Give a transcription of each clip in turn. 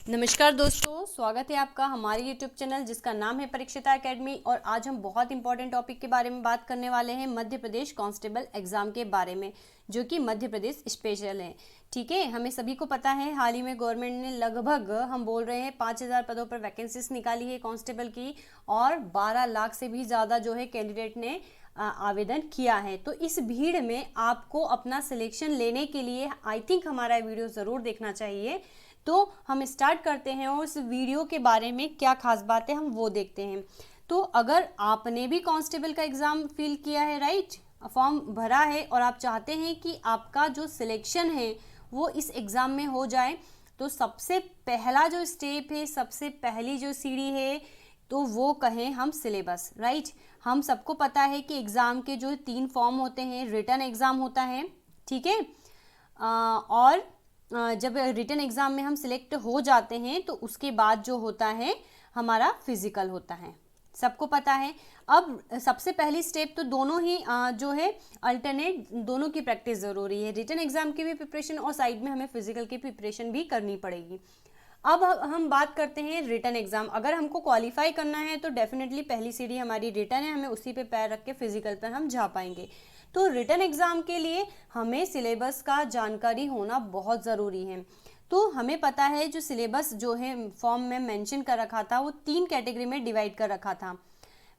नमस्कार दोस्तों, स्वागत है आपका हमारे YouTube चैनल जिसका नाम है परीक्षिता एकेडमी। और आज हम बहुत इंपॉर्टेंट टॉपिक के बारे में बात करने वाले हैं, मध्य प्रदेश कांस्टेबल एग्जाम के बारे में, जो कि मध्य प्रदेश स्पेशल है। ठीक है, हमें सभी को पता है हाल ही में गवर्नमेंट ने लगभग हम बोल रहे हैं 5000 पदों पर वैकेंसीज निकाली है कांस्टेबल की, और 12 लाख से भी ज़्यादा जो है कैंडिडेट ने आवेदन किया है। तो इस भीड़ में आपको अपना सिलेक्शन लेने के लिए आई थिंक हमारा वीडियो ज़रूर देखना चाहिए। तो हम स्टार्ट करते हैं और उस वीडियो के बारे में क्या खास बात है हम वो देखते हैं। तो अगर आपने भी कांस्टेबल का एग्ज़ाम फिल किया है, राइट, फॉर्म भरा है, और आप चाहते हैं कि आपका जो सिलेक्शन है वो इस एग्ज़ाम में हो जाए, तो सबसे पहला जो स्टेप है, सबसे पहली जो सीढ़ी है, तो वो कहें हम सिलेबस, राइट। हम सबको पता है कि एग्ज़ाम के जो 3 फॉर्म होते हैं, रिटन एग्ज़ाम होता है, ठीक है, और जब रिटन एग्ज़ाम में हम सिलेक्ट हो जाते हैं तो उसके बाद जो होता है हमारा फिजिकल होता है, सबको पता है। अब सबसे पहली स्टेप तो दोनों ही जो है अल्टरनेट, दोनों की प्रैक्टिस ज़रूरी है, रिटन एग्ज़ाम की भी प्रिपरेशन और साइड में हमें फिजिकल की प्रिपरेशन भी करनी पड़ेगी। अब हम बात करते हैं रिटन एग्ज़ाम। अगर हमको क्वालिफाई करना है तो डेफिनेटली पहली सीढ़ी हमारी रिटन है, हमें उसी पे पैर रख के फिजिकल पर हम जा पाएंगे। तो रिटन एग्ज़ाम के लिए हमें सिलेबस का जानकारी होना बहुत ज़रूरी है। तो हमें पता है जो सिलेबस जो है फॉर्म में मेंशन कर रखा था वो 3 कैटेगरी में डिवाइड कर रखा था।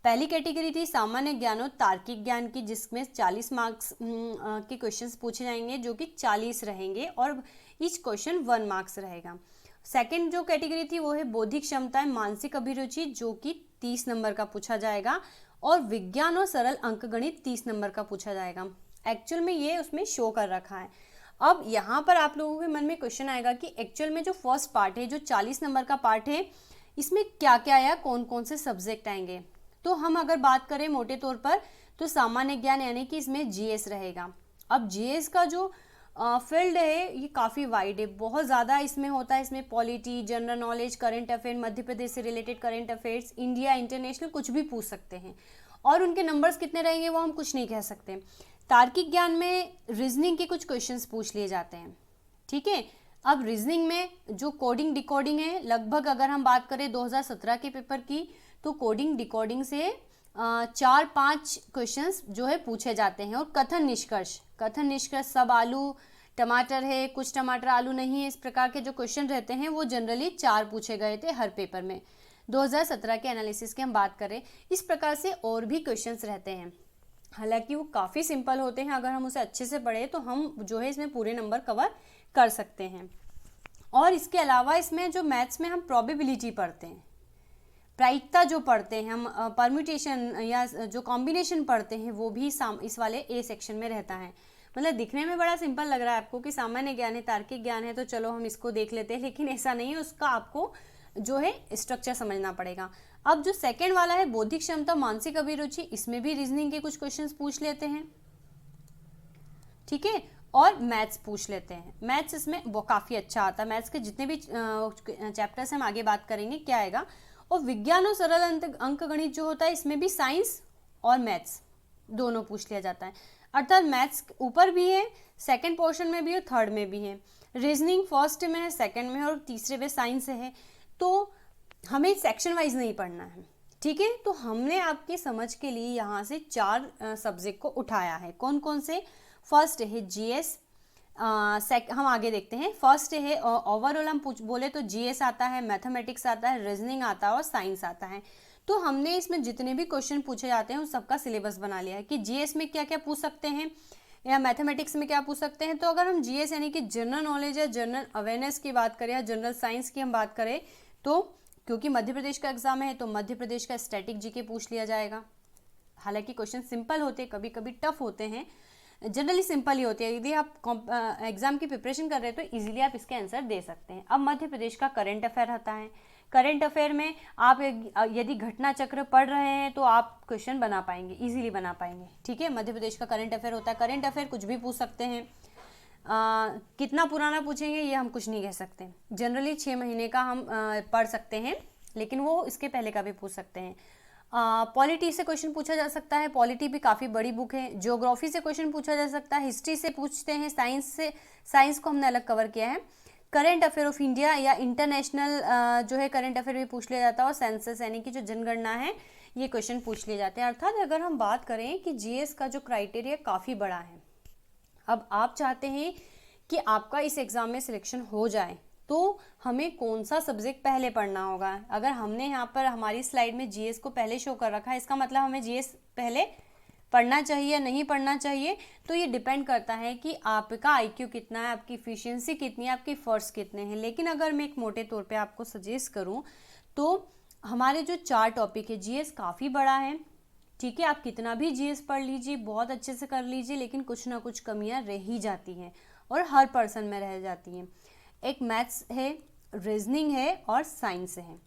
पहली कैटेगरी थी सामान्य ज्ञान और तार्किक ज्ञान की, जिसमें 40 मार्क्स के क्वेश्चंस पूछे जाएंगे, जो कि 40 रहेंगे और ईच क्वेश्चन 1 मार्क्स रहेगा। सेकंड जो कैटेगरी थी वो है बौद्धिक क्षमताएं, मानसिक अभिरुचि, जो कि 30 नंबर का पूछा जाएगा, और विज्ञान और सरल अंकगणित 30 नंबर का पूछा जाएगा। एक्चुअल में ये उसमें शो कर रखा है। अब यहाँ पर आप लोगों के मन में क्वेश्चन आएगा कि एक्चुअल में जो फर्स्ट पार्ट है, जो 40 नंबर का पार्ट है, इसमें क्या क्या आया, कौन कौन से सब्जेक्ट आएंगे। तो हम अगर बात करें मोटे तौर पर तो सामान्य ज्ञान यानी कि इसमें जीएस रहेगा। अब जीएस का जो फील्ड है ये काफ़ी वाइड है, बहुत ज़्यादा इसमें होता है। इसमें polity, general knowledge, current affair, Madhya Pradesh से related current affairs, India, international, कुछ भी पूछ सकते हैं, और उनके नंबर्स कितने रहेंगे वो हम कुछ नहीं कह सकते। तार्किक ज्ञान में रीजनिंग के कुछ क्वेश्चंस पूछ लिए जाते हैं, ठीक है। अब रीजनिंग में जो कोडिंग डिकोडिंग है, लगभग अगर हम बात करें 2017 के पेपर की, तो कोडिंग डिकोडिंग से 4-5 क्वेश्चंस जो है पूछे जाते हैं। और कथन निष्कर्ष, सब आलू टमाटर है, कुछ टमाटर आलू नहीं है, इस प्रकार के जो क्वेश्चन रहते हैं वो जनरली 4 पूछे गए थे हर पेपर में। 2017 के एनालिसिस की हम बात करें, इस प्रकार से और भी क्वेश्चंस रहते हैं। हालांकि वो काफ़ी सिंपल होते हैं, अगर हम उसे अच्छे से पढ़े तो हम जो है इसमें पूरे नंबर कवर कर सकते हैं। और इसके अलावा इसमें जो मैथ्स में हम प्रोबेबिलिटी पढ़ते हैं, प्रायिकता जो पढ़ते हैं हम, परम्यूटेशन या जो कॉम्बिनेशन पढ़ते हैं, वो भी इस वाले ए सेक्शन में रहता है। मतलब दिखने में बड़ा सिंपल लग रहा है आपको कि सामान्य ज्ञान है, तार्किक ज्ञान है, तो चलो हम इसको देख लेते हैं, लेकिन ऐसा नहीं है। उसका आपको जो है स्ट्रक्चर समझना पड़ेगा। अब जो सेकंड वाला है बौद्धिक क्षमता, मानसिक अभिरुचि, इसमें भी रीजनिंग के कुछ क्वेश्चंस पूछ लेते हैं, ठीक है, और मैथ्स पूछ लेते हैं। मैथ्स इसमें वो काफ़ी अच्छा आता है। मैथ्स के जितने भी चैप्टर्स हम आगे बात करेंगे क्या आएगा। और विज्ञान और सरल अंकगणित जो होता है, इसमें भी साइंस और मैथ्स दोनों पूछ लिया जाता है। अर्थात मैथ्स ऊपर भी है, सेकंड पोर्शन में भी है, थर्ड में भी है। रीजनिंग फर्स्ट में है, सेकंड में है, और तीसरे में साइंस है। तो हमें सेक्शन वाइज नहीं पढ़ना है, ठीक है। तो हमने आपके समझ के लिए यहाँ से 4 सब्जेक्ट को उठाया है। कौन कौन से? फर्स्ट है जीएस, हम आगे देखते हैं। फर्स्ट है ओवरऑल हम बोले तो जीएस आता है, मैथमेटिक्स आता है, रीजनिंग आता है और साइंस आता है। तो हमने इसमें जितने भी क्वेश्चन पूछे जाते हैं उन सबका सिलेबस बना लिया है कि जीएस में क्या क्या पूछ सकते हैं या मैथमेटिक्स में क्या पूछ सकते हैं। तो अगर हम जीएस यानी कि जनरल नॉलेज या जनरल अवेयरनेस की बात करें या जनरल साइंस की हम बात करें, तो क्योंकि मध्य प्रदेश का एग्जाम है तो मध्य प्रदेश का स्टैटिक जीके पूछ लिया जाएगा। हालांकि क्वेश्चन सिंपल होते हैं, कभी कभी टफ होते हैं, जनरली सिंपल ही होती है। यदि आप एग्जाम की प्रिपरेशन कर रहे हैं तो इजीली आप इसके आंसर दे सकते हैं। अब मध्य प्रदेश का करंट अफेयर रहता है। करंट अफेयर में आप यदि घटना चक्र पढ़ रहे हैं तो आप क्वेश्चन बना पाएंगे, इजीली बना पाएंगे, ठीक है। मध्य प्रदेश का करंट अफेयर होता है। करंट अफेयर कुछ भी पूछ सकते हैं, कितना पुराना पूछेंगे ये हम कुछ नहीं कह सकते। जनरली 6 महीने का हम पढ़ सकते हैं, लेकिन वो इसके पहले का भी पूछ सकते हैं। पॉलिटी से क्वेश्चन पूछा जा सकता है, पॉलिटी भी काफ़ी बड़ी बुक है। ज्योग्राफी से क्वेश्चन पूछा जा सकता है, हिस्ट्री से पूछते हैं, साइंस से, साइंस को हमने अलग कवर किया है। करंट अफेयर ऑफ इंडिया या इंटरनेशनल जो है करंट अफेयर भी पूछ लिया जाता है, और सेंसस यानी कि जो जनगणना है ये क्वेश्चन पूछ लिए जाते हैं। अर्थात अगर हम बात करें कि जीएस का जो क्राइटेरिया काफ़ी बड़ा है, अब आप चाहते हैं कि आपका इस एग्ज़ाम में सिलेक्शन हो जाए तो हमें कौन सा सब्जेक्ट पहले पढ़ना होगा। अगर हमने यहाँ पर हमारी स्लाइड में जीएस को पहले शो कर रखा है, इसका मतलब हमें जीएस पहले पढ़ना चाहिए या नहीं पढ़ना चाहिए, तो ये डिपेंड करता है कि आपका आईक्यू कितना है, आपकी इफिशिएंसी कितनी है, आपके फर्स्ट कितने हैं। लेकिन अगर मैं एक मोटे तौर पे आपको सजेस्ट करूँ तो हमारे जो 4 टॉपिक है, जीएस काफ़ी बड़ा है, ठीक है। आप कितना भी जीएस पढ़ लीजिए, बहुत अच्छे से कर लीजिए, लेकिन कुछ ना कुछ कमियां रह ही जाती हैं और हर पर्सन में रह जाती हैं। एक मैथ्स है, रीजनिंग है और साइंस है।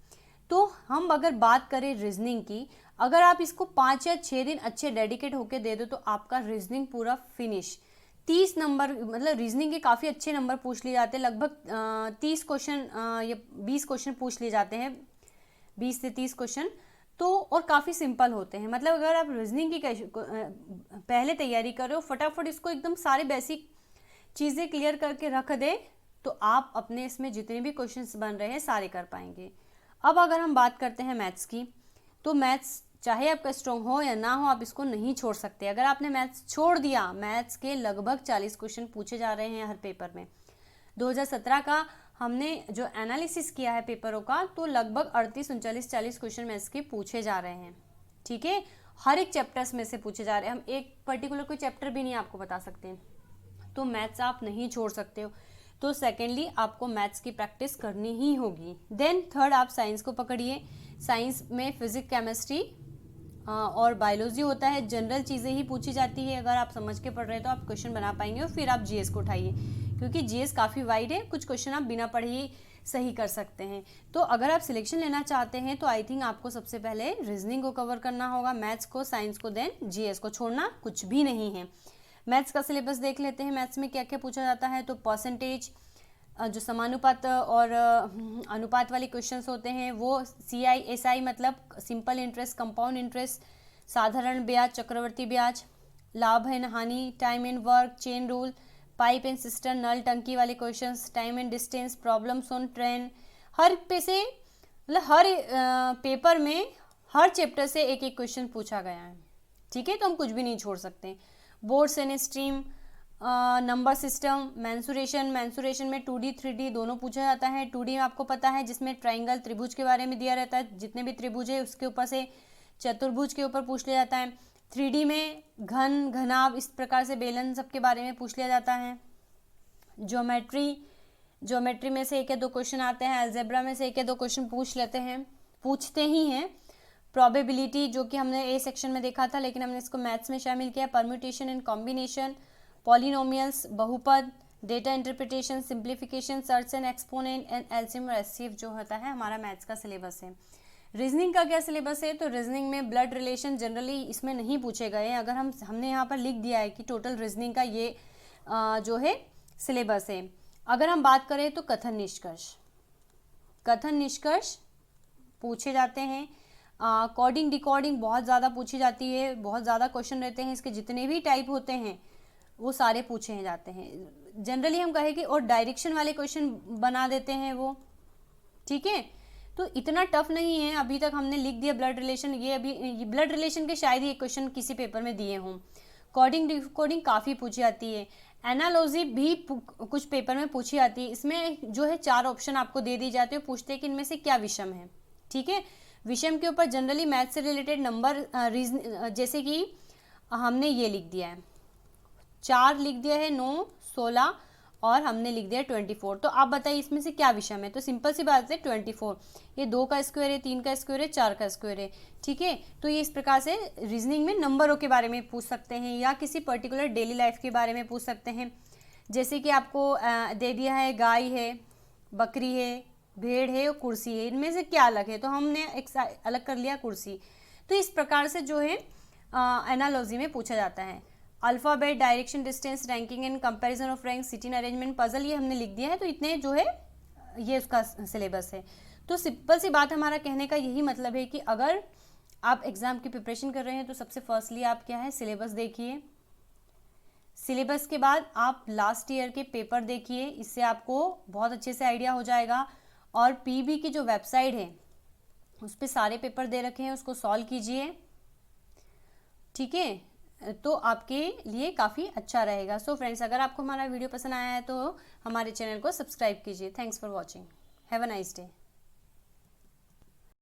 तो हम अगर बात करें रीजनिंग की, अगर आप इसको 5 या 6 दिन अच्छे डेडिकेट होके दे दो तो आपका रीजनिंग पूरा फिनिश। 30 नंबर, मतलब रीजनिंग के काफ़ी अच्छे नंबर पूछ लिए जाते हैं, लगभग 30 क्वेश्चन या 20 क्वेश्चन पूछ लिए जाते हैं, 20 से 30 क्वेश्चन, तो और काफ़ी सिंपल होते हैं। मतलब अगर आप रीजनिंग की पहले तैयारी कर रहे हो, फटाफट इसको एकदम सारे बेसिक चीज़ें क्लियर करके रख दे तो आप अपने इसमें जितने भी क्वेश्चंस बन रहे हैं सारे कर पाएंगे। अब अगर हम बात करते हैं मैथ्स की, तो मैथ्स चाहे आपका स्ट्रॉन्ग हो या ना हो, आप इसको नहीं छोड़ सकते। अगर आपने मैथ्स छोड़ दिया, मैथ्स के लगभग 40 क्वेश्चन पूछे जा रहे हैं हर पेपर में। 2017 का हमने जो एनालिसिस किया है पेपरों का, तो लगभग 38, 39, 40 क्वेश्चन मैथ्स के पूछे जा रहे हैं, ठीक है। हर एक चैप्टर्स में से पूछे जा रहे हैं, हम एक पर्टिकुलर कोई चैप्टर भी नहीं आपको बता सकते हैं। तो मैथ्स आप नहीं छोड़ सकते हो। तो सेकेंडली आपको मैथ्स की प्रैक्टिस करनी ही होगी। देन थर्ड आप साइंस को पकड़िए। साइंस में फिजिक्स, केमिस्ट्री और बायोलॉजी होता है, जनरल चीज़ें ही पूछी जाती है। अगर आप समझ के पढ़ रहे हैं तो आप क्वेश्चन बना पाएंगे, और फिर आप जीएस को उठाइए, क्योंकि जीएस काफ़ी वाइड है, कुछ क्वेश्चन आप बिना पढ़े ही सही कर सकते हैं। तो अगर आप सिलेक्शन लेना चाहते हैं तो आई थिंक आपको सबसे पहले रीजनिंग को कवर करना होगा, मैथ्स को, साइंस को, देन जीएस को। छोड़ना कुछ भी नहीं है। मैथ्स का सिलेबस देख लेते हैं, मैथ्स में क्या क्या पूछा जाता है। तो परसेंटेज, जो समानुपात और अनुपात वाले क्वेश्चंस होते हैं वो, सीआई एसआई मतलब सिंपल इंटरेस्ट, कंपाउंड इंटरेस्ट, साधारण ब्याज, चक्रवर्ती ब्याज, लाभ एंड हानि, time and work, chain rule, pipe and cistern, नल टंकी वाले questions, time and distance, problems on train. हर पे से मतलब हर पेपर में हर चैप्टर से एक एक क्वेश्चन पूछा गया है, ठीक है। तो हम कुछ भी नहीं छोड़ सकते। Boards and stream, number system, mensuration में 2D 3D दोनों पूछा जाता है। 2D में आपको पता है जिसमें ट्राइंगल, त्रिभुज के बारे में दिया रहता है, जितने भी त्रिभुज है उसके ऊपर से चतुर्भुज के ऊपर पूछ लिया जाता है। 3D में घन, घनाभ, इस प्रकार से बेलन सबके बारे में पूछ लिया जाता है। ज्योमेट्री में से 1 या 2 क्वेश्चन आते हैं। अलजेब्रा में से 1 या 2 क्वेश्चन पूछते ही हैं। प्रोबेबिलिटी, जो कि हमने ए सेक्शन में देखा था लेकिन हमने इसको मैथ्स में शामिल किया। परम्यूटेशन एंड कॉम्बिनेशन, पॉलिनोमियल्स, बहुपद, data interpretation, simplification, search and exponent and LCM और एचसीएफ जो होता है हमारा मैथ्स का सिलेबस है। रीजनिंग का क्या सिलेबस है? तो रीजनिंग में ब्लड रिलेशन जनरली इसमें नहीं पूछे गए हैं। अगर हमने यहाँ पर लिख दिया है कि टोटल रीजनिंग का ये जो है सिलेबस है। अगर हम बात करें तो कथन निष्कर्ष पूछे जाते हैं। कोडिंग डिकोडिंग बहुत ज़्यादा पूछी जाती है, बहुत ज़्यादा क्वेश्चन रहते हैं, इसके जितने भी टाइप होते हैं वो सारे पूछे जाते हैं। जनरली हम कहें कि और डायरेक्शन वाले क्वेश्चन बना देते हैं वो, ठीक है। तो इतना टफ नहीं है। अभी तक हमने लिख दिया ब्लड रिलेशन, ये अभी ब्लड रिलेशन के शायद ही एक क्वेश्चन किसी पेपर में दिए हों। कोडिंग डिकोडिंग काफ़ी पूछी जाती है। एनालॉजी भी कुछ पेपर में पूछी जाती है। इसमें जो है 4 ऑप्शन आपको दे दी जाते हैं, पूछते हैं कि इनमें से क्या विषम है, ठीक है। विषम के ऊपर जनरली मैथ से रिलेटेड नंबर जैसे कि हमने ये लिख दिया है 4 लिख दिया है, 9, 16 और हमने लिख दिया 24। तो आप बताइए इसमें से क्या विषम है? तो सिंपल सी बात है 24। ये 2 का स्क्वायर है, 3 का स्क्वायर है, 4 का स्क्वायर है, ठीक है। तो ये इस प्रकार से रीजनिंग में नंबरों के बारे में पूछ सकते हैं या किसी पर्टिकुलर डेली लाइफ के बारे में पूछ सकते हैं। जैसे कि आपको दे दिया है गाय है, बकरी है, भेड़ है और कुर्सी है, इनमें से क्या अलग है? तो हमने एक अलग कर लिया कुर्सी। तो इस प्रकार से जो है एनालॉजी में पूछा जाता है। Alphabet, direction, distance, ranking and comparison of rank, sitting arrangement, puzzle, ये हमने लिख दिया है। तो इतने जो है ये उसका सिलेबस है। तो सिंपल सी बात, हमारा कहने का यही मतलब है कि अगर आप एग्ज़ाम की प्रिपरेशन कर रहे हैं तो सबसे फर्स्टली आप क्या है सिलेबस देखिए। सिलेबस के बाद आप लास्ट ईयर के पेपर देखिए, इससे आपको बहुत अच्छे से आइडिया हो जाएगा। और पीबी की जो वेबसाइट है उस पर सारे पेपर दे रखे हैं, उसको सॉल्व कीजिए, ठीक है, तो आपके लिए काफ़ी अच्छा रहेगा। सो फ्रेंड्स, अगर आपको हमारा वीडियो पसंद आया है तो हमारे चैनल को सब्सक्राइब कीजिए। Thanks for watching, have a nice day.